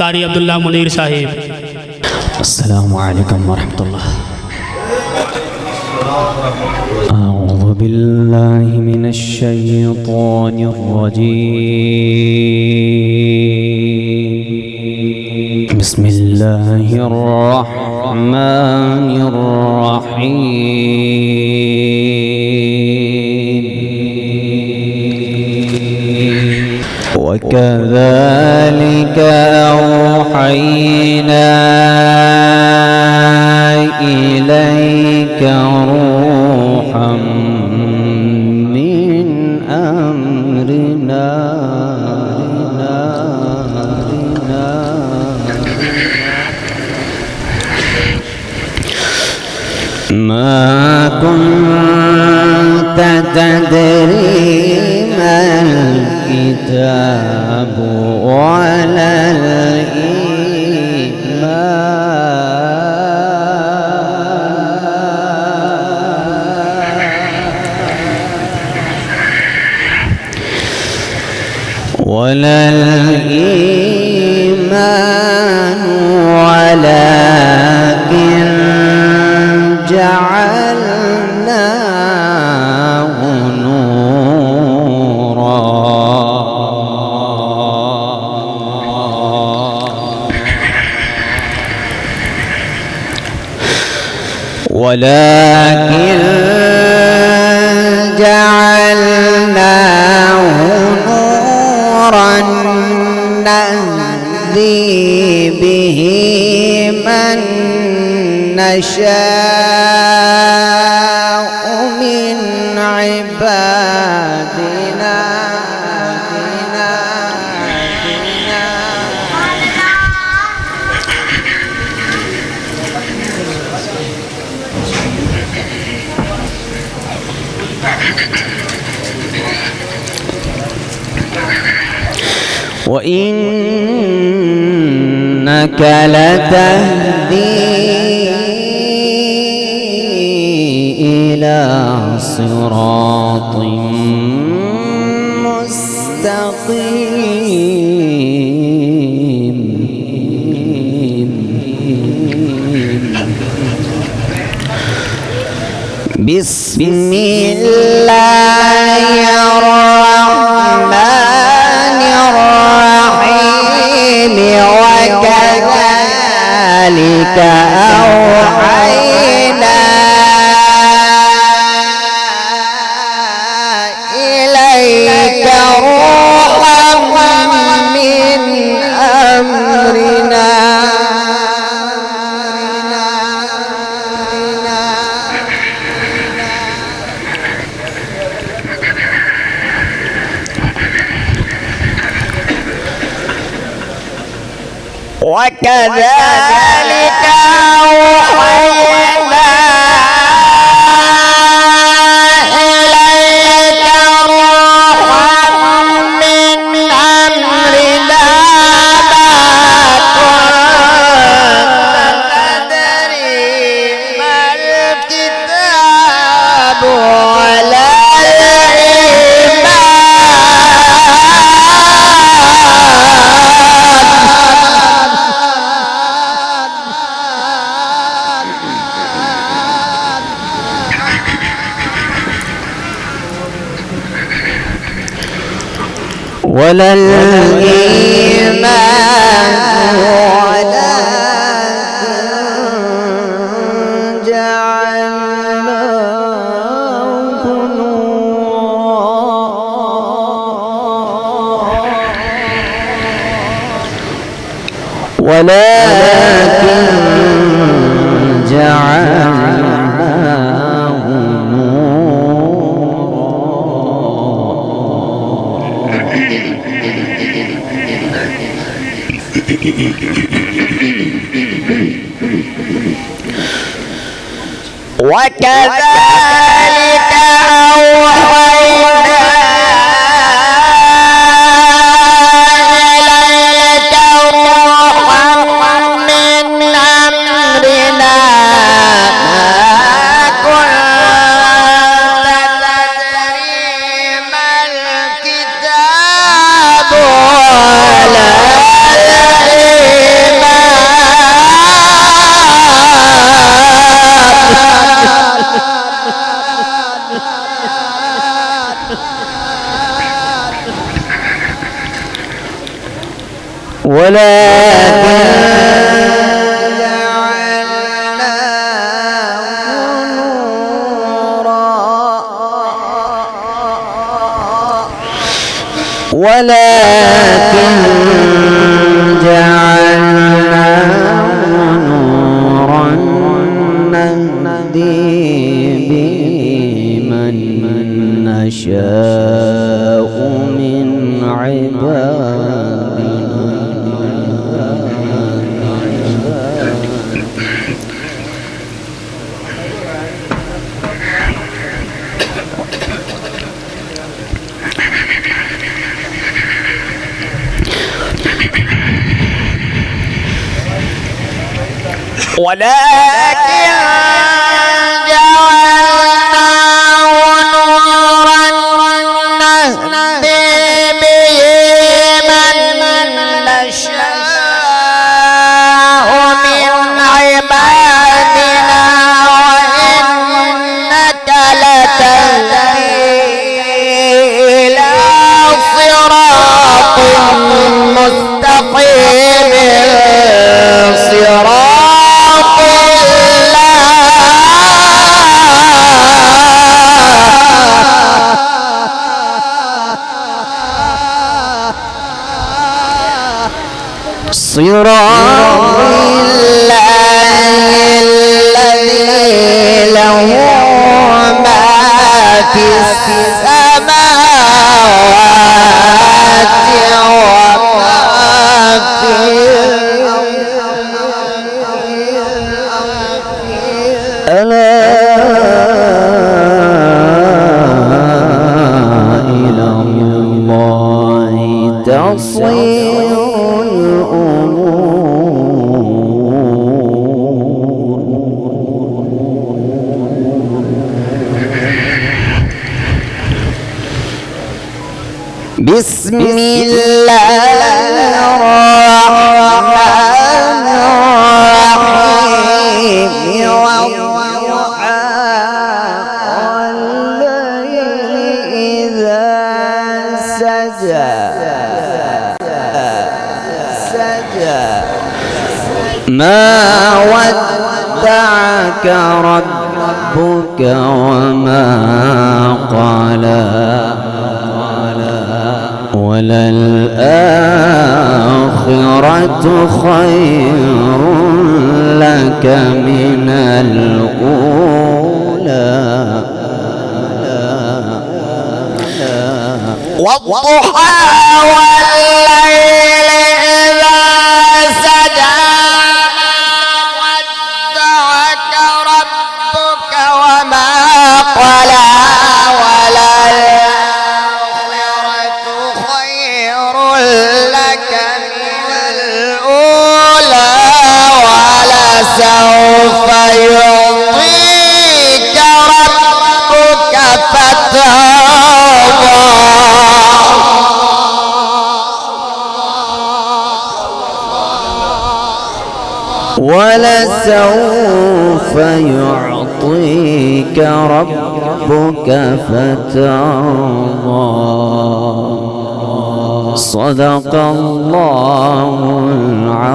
कारी अब्दुल्ला मुनीर साहिब। अस्सलामु अलैकुम वरहमतुल्लाह। अऊज़ु बिल्लाहि मिनश शैतानिर रजीम। बिस्मिल्लाहिर रहमानिर रहीम। वकज़ालिका औहैना इलैका रूहम मिन अम्रिना मा कुन्त तदरी मल किताब वलल الإيمان ولكن جعلناه نورا ولكن جعلناه نورا نهدي به من نشاء من عبادنا وإنك لتهدي إلى صراط مستقيم بسم الله الرحمن الرحيم وكذلك أوحينا إليك روحا من أمرنا وكذلك أوحينا إليك روحا من أمرنا ما كنت تدري ما الكتاب ولا ولا الإيمان ولكن جعلناه نورا ولكن جعلناه وكذلك أوحينا إليك روحا من أمرنا ما كنت تدري ما الكتاب ولا ولكن جعلناه نورا نهدي به من نشاء من عبادنا. ولكن جعلناه نورا نهدي به من نشاء من عبادنا وإنك لتهدي إلى صراط مستقيم صراط صراط الله الذي له ما في السماوات وما في الأرض. ألا إلى الله تصير بسم الله الرحمن الرحيم والضحى والليل إذا سجى ما ودعك ربك وما قلى وللآخرة خير لك من الأولى. والضحى والليل إذا سجى ما ودعك ربك وما قلى سوف يعطيك ربك فترضى. ولسوف يعطيك ربك فترضى. صدق الله العظيم.